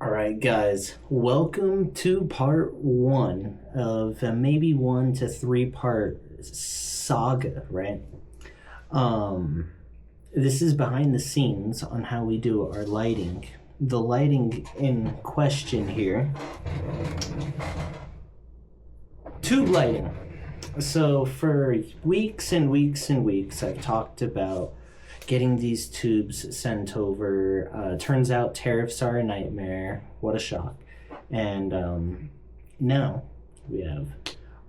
Alright guys, welcome to part 1 of a maybe 1 to 3 part saga, right? This is behind the scenes on how we do our lighting. The lighting in question here, tube lighting. So for weeks and weeks and weeks I've talked about getting these tubes sent over. Turns out tariffs are a nightmare. What a shock. And now we have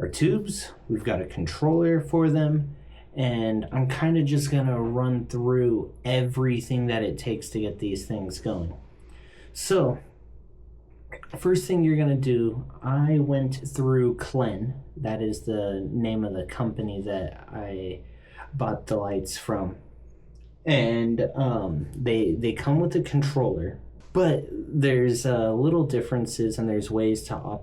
our tubes. We've got a controller for them. And I'm kind of just going to run through everything that it takes to get these things going. So first thing you're going to do, I went through Klen. That is the name of the company that I bought the lights from. And they come with a controller, but there's little differences and there's ways to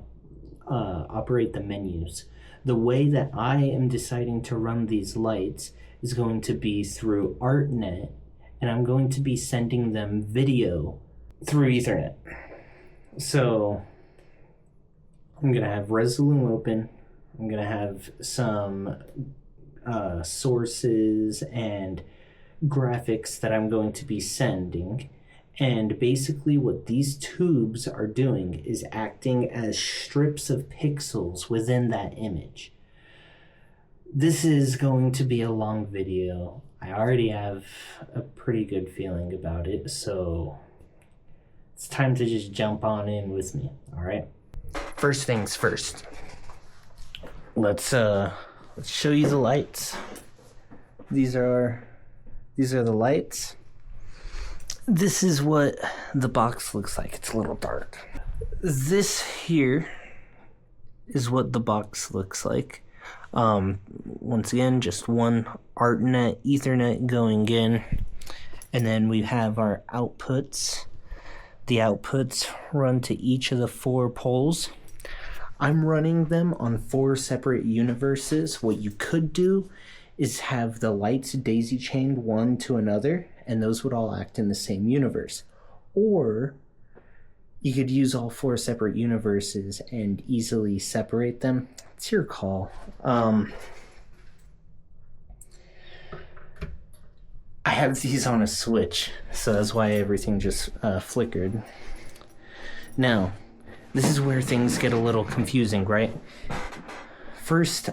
operate the menus. The way that I am deciding to run these lights is going to be through Artnet, and I'm going to be sending them video through Ethernet. So I'm going to have Resolume open. I'm going to have some sources and graphics that I'm going to be sending, and basically what these tubes are doing is acting as strips of pixels within that image. This is going to be a long video. I already have a pretty good feeling about it, so it's time to just jump on in with me. All right, first things first, let's show you the lights. These are the lights. This is what the box looks like. It's a little dark. This here is what the box looks like. Once again, just one Artnet Ethernet going in. And then we have our outputs. The outputs run to each of the 4 poles. I'm running them on 4 separate universes. What you could do is have the lights daisy chained one to another, and those would all act in the same universe. Or you could use all 4 separate universes and easily separate them. It's your call. I have these on a switch, so that's why everything just flickered. Now, this is where things get a little confusing, right? First,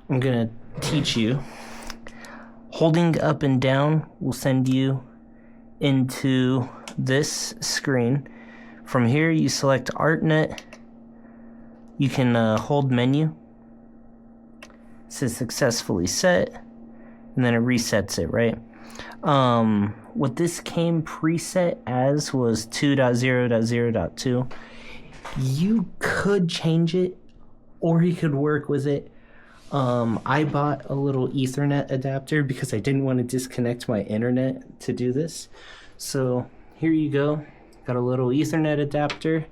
I'm gonna teach you. Holding up and down will send you into this screen. From here you select Artnet. You can hold menu. It says successfully set, and then it resets it, right? What this came preset as was 2.0.0.2. You could change it, or you could work with it. I bought a little Ethernet adapter because I didn't want to disconnect my internet to do this. So here you go. Got a little Ethernet adapter.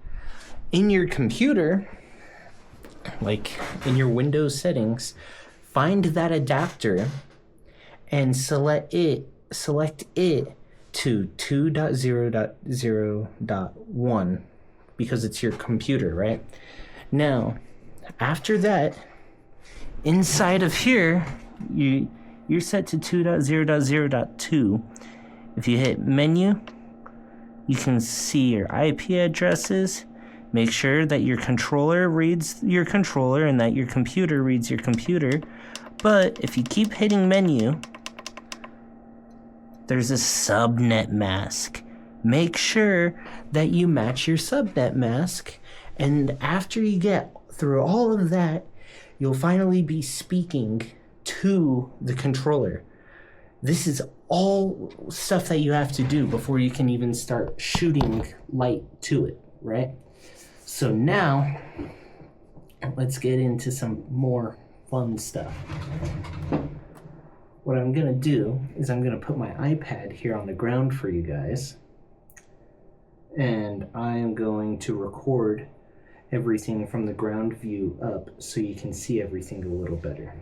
In your computer, like in your Windows settings, find that adapter and select it to 2.0.0.1 because it's your computer, right? Now, after that, inside of here, you're set to 2.0.0.2. If you hit menu, you can see your IP addresses. Make sure that your controller reads your controller and that your computer reads your computer. But if you keep hitting menu, there's a subnet mask. Make sure that you match your subnet mask, and after you get through all of that, you'll finally be speaking to the controller. This is all stuff that you have to do before you can even start shooting light to it, right? So now, let's get into some more fun stuff. What I'm gonna do is I'm gonna put my iPad here on the ground for you guys, and I am going to record everything from the ground view up so you can see everything a little better.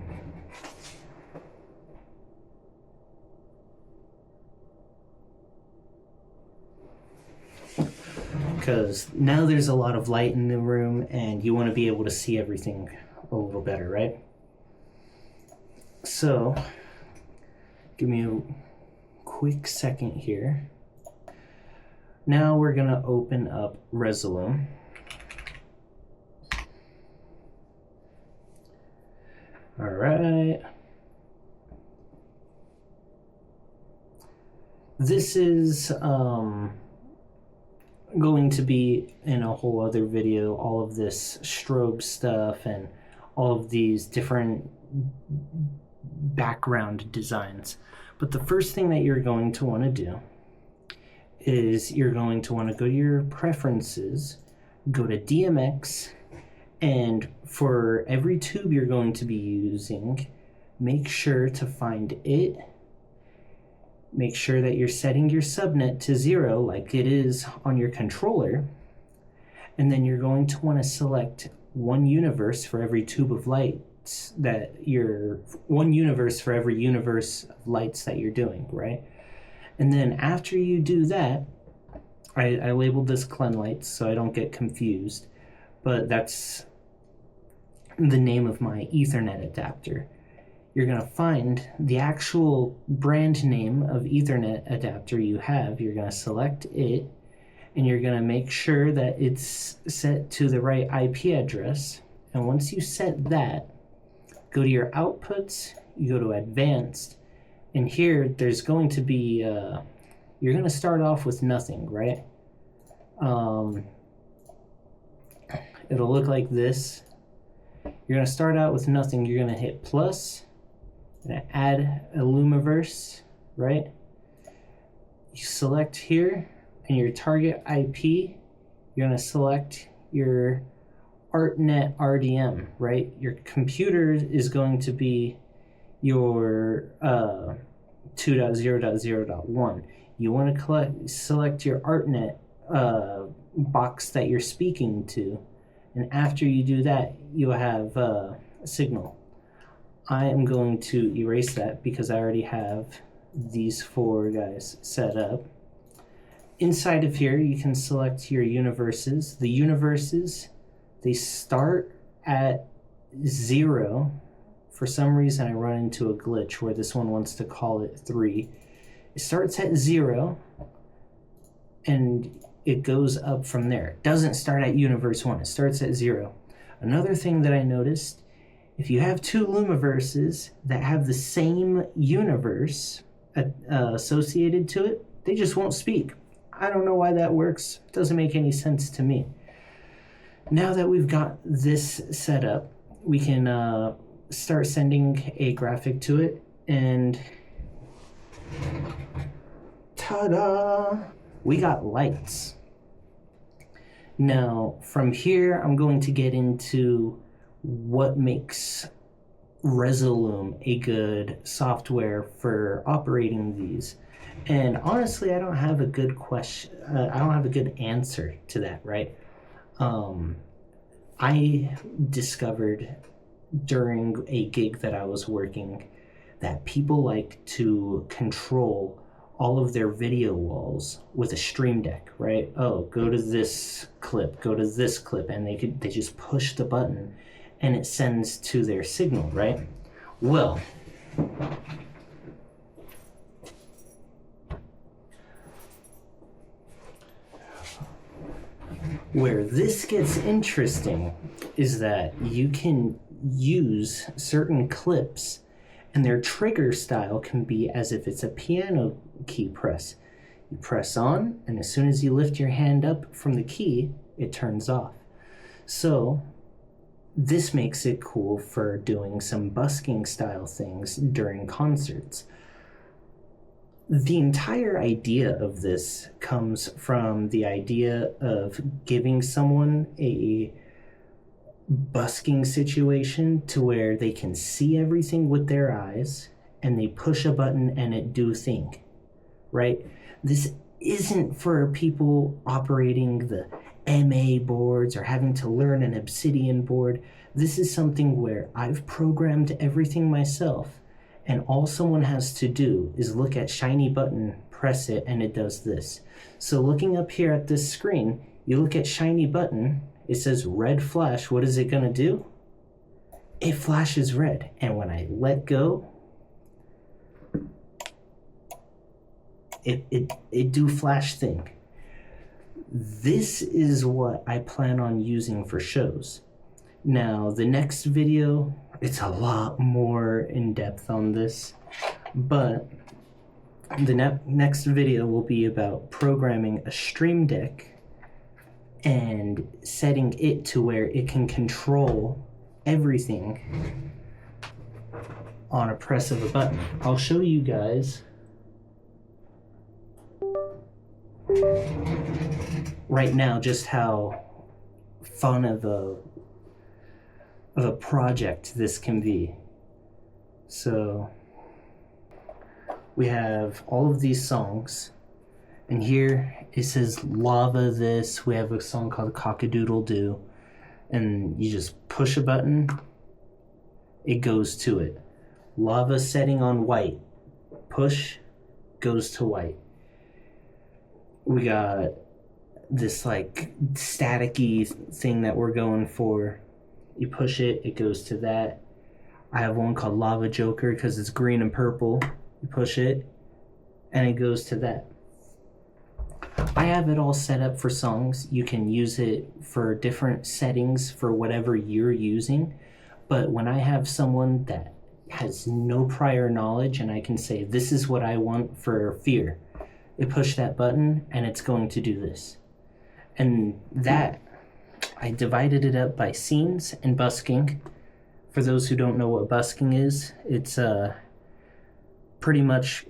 because now there's a lot of light in the room and you want to be able to see everything a little better, right? So give me a quick second here. Now we're going to open up Resolume. All right. This is going to be in a whole other video, all of this strobe stuff and all of these different background designs. But the first thing that you're going to want to do is you're going to want to go to your preferences, go to DMX, and for every tube you're going to be using, make sure to find it. Make sure that you're setting your subnet to 0 like it is on your controller. And then you're going to want to select one universe for every tube of lights that one universe for every universe of lights that you're doing, right? And then after you do that, I labeled this Clen Lights so I don't get confused, but that's the name of my Ethernet adapter. You're going to find the actual brand name of Ethernet adapter you have. You're going to select it, and you're going to make sure that it's set to the right IP address. And once you set that, go to your outputs, you go to advanced, and here there's going to be, you're going to start off with nothing, right? It'll look like this. You're going to start out with nothing. You're going to hit plus. You're going to add a Lumiverse, right? You select here, and your target IP, you're going to select your Artnet RDM, right? Your computer is going to be your 2.0.0.1. You want to select your Artnet box that you're speaking to, and after you do that, you have a signal. I am going to erase that because I already have these 4 guys set up. Inside of here, you can select your universes. The universes, they start at 0. For some reason, I run into a glitch where this one wants to call it 3. It starts at 0, and it goes up from there. It doesn't start at universe 1. It starts at 0. Another thing that I noticed, if you have 2 Lumiverses that have the same universe associated to it, they just won't speak. I don't know why that works. It doesn't make any sense to me. Now that we've got this set up, we can start sending a graphic to it, and ta-da! We got lights. Now, from here, I'm going to get into what makes Resolume a good software for operating these. And honestly, I don't have a good answer to that, right? I discovered during a gig that I was working that people like to control all of their video walls with a Streamdeck, right? Oh, go to this clip, go to this clip, and they just push the button and it sends to their signal, right? Well, where this gets interesting is that you can use certain clips and their trigger style can be as if it's a piano key press. You press on, and as soon as you lift your hand up from the key, it turns off. So this makes it cool for doing some busking style things during concerts. The entire idea of this comes from the idea of giving someone a busking situation to where they can see everything with their eyes and they push a button and it do thing, right? This isn't for people operating the MA boards or having to learn an Obsidian board. This is something where I've programmed everything myself, and all someone has to do is look at shiny button, press it, and it does this. So looking up here at this screen, You look at shiny button, it says red flash. What is it gonna do? It flashes red. And when I let go, it do flash thing. This is what I plan on using for shows. Now, the next video, it's a lot more in depth on this, but the next video will be about programming a Streamdeck and setting it to where it can control everything on a press of a button. I'll show you guys right now just how fun of a project this can be. So we have all of these songs, and here it says lava this. We have a song called Cock-a-doodle-doo, and you just push a button, it goes to it. Lava setting on white, push, goes to white. We got this like staticky thing that we're going for. You push it, it goes to that. I have one called Lava Joker because it's green and purple. You push it, and it goes to that. I have it all set up for songs. You can use it for different settings for whatever you're using. But when I have someone that has no prior knowledge and I can say, this is what I want for Fear, I push that button and it's going to do this. And that, I divided it up by scenes and busking. For those who don't know what busking is, it's pretty much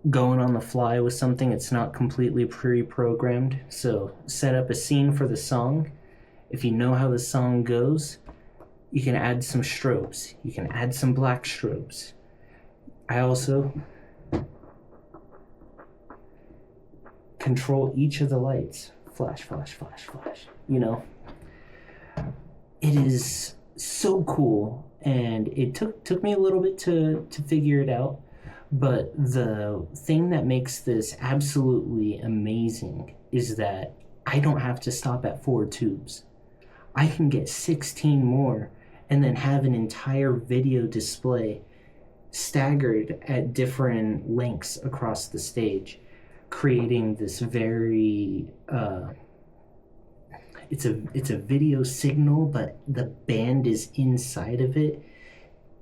going on the fly with something. It's not completely pre-programmed. So set up a scene for the song. If you know how the song goes, you can add some strobes. You can add some black strobes. I also control each of the lights. Flash, flash, flash, flash. You know, it is so cool, and it took me a little bit to figure it out. But the thing that makes this absolutely amazing is that I don't have to stop at 4 tubes. I can get 16 more and then have an entire video display staggered at different lengths across the stage, creating this very it's a video signal, but the band is inside of it.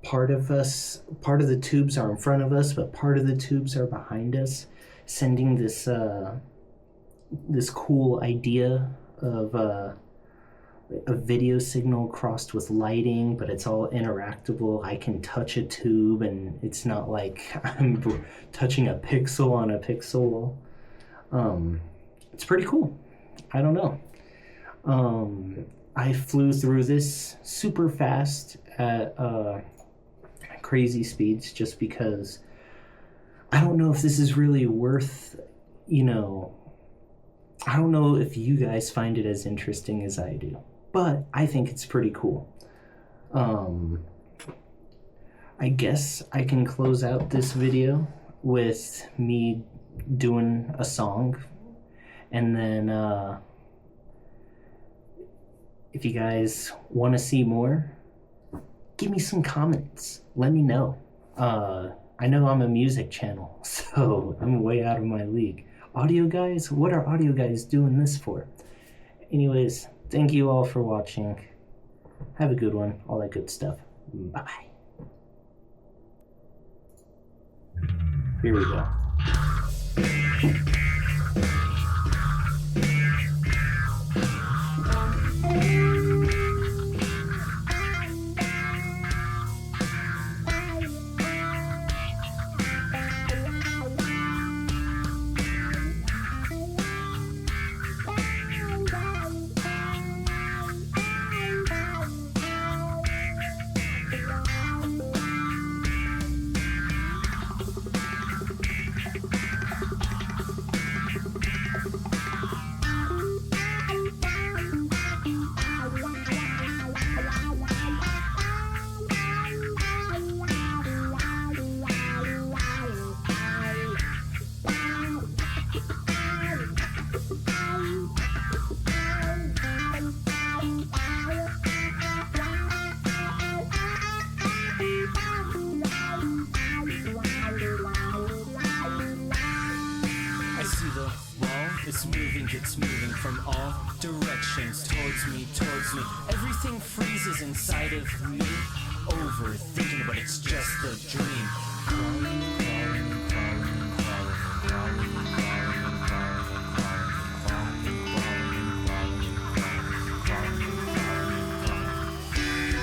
Part of the tubes are in front of us, but part of the tubes are behind us, sending this this cool idea of a video signal crossed with lighting, but it's all interactable. I can touch a tube and it's not like I'm touching a pixel on a pixel. It's pretty cool. I don't know. I flew through this super fast at crazy speeds just because I don't know if this is really worth, you know, I don't know if you guys find it as interesting as I do, but I think it's pretty cool. I guess I can close out this video with me doing a song, and then if you guys want to see more, give me some comments. Let me know. I know I'm a music channel, so I'm way out of my league. Audio guys? What are audio guys doing this for? Anyways, thank you all for watching. Have a good one. All that good stuff. Bye. Here we go. see the wall? It's moving from all directions towards me. Everything freezes inside of me. Overthinking, but it's just a dream. Crawling.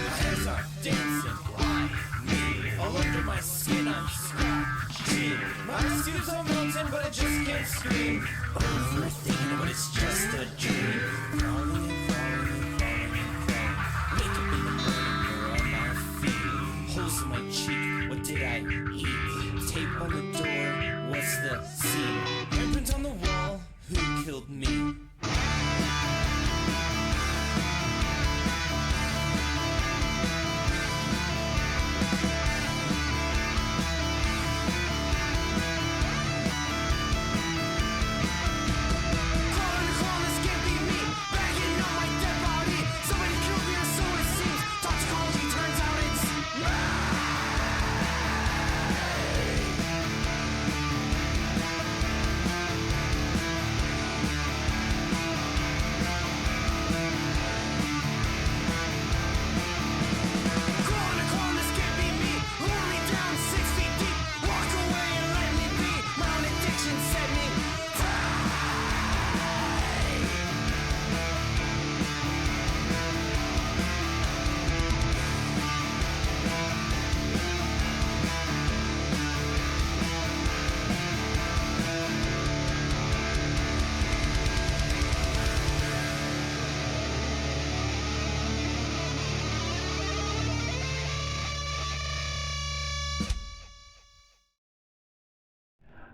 My hands are dancing. Why me? All under my skin, I'm scratching. My suits are melting, but I just can't scream. Overthinking, but it's just a dream. Crawling. Wake up in the morning, you're on my feet. Holes in my cheek, what did I eat? Tape on the door, what's the scene? Handprints on the wall, who killed me?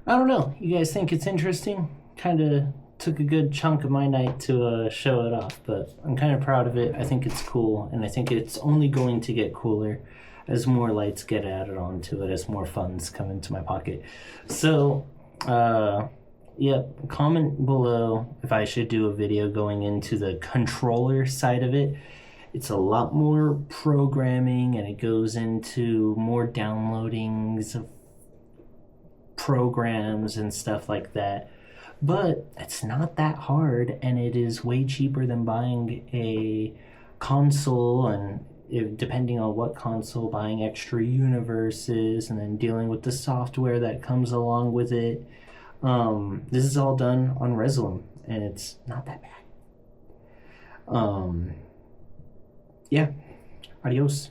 I don't know. You guys think it's interesting? Kind of took a good chunk of my night to show it off, but I'm kind of proud of it. I think it's cool, and I think it's only going to get cooler as more lights get added onto it, as more funds come into my pocket. So, comment below if I should do a video going into the controller side of it. It's a lot more programming, and it goes into more downloadings of programs and stuff like that, but it's not that hard, and it is way cheaper than buying a console, and depending on what console, buying extra universes and then dealing with the software that comes along with it. This is all done on Resolume, and it's not that bad. Adios.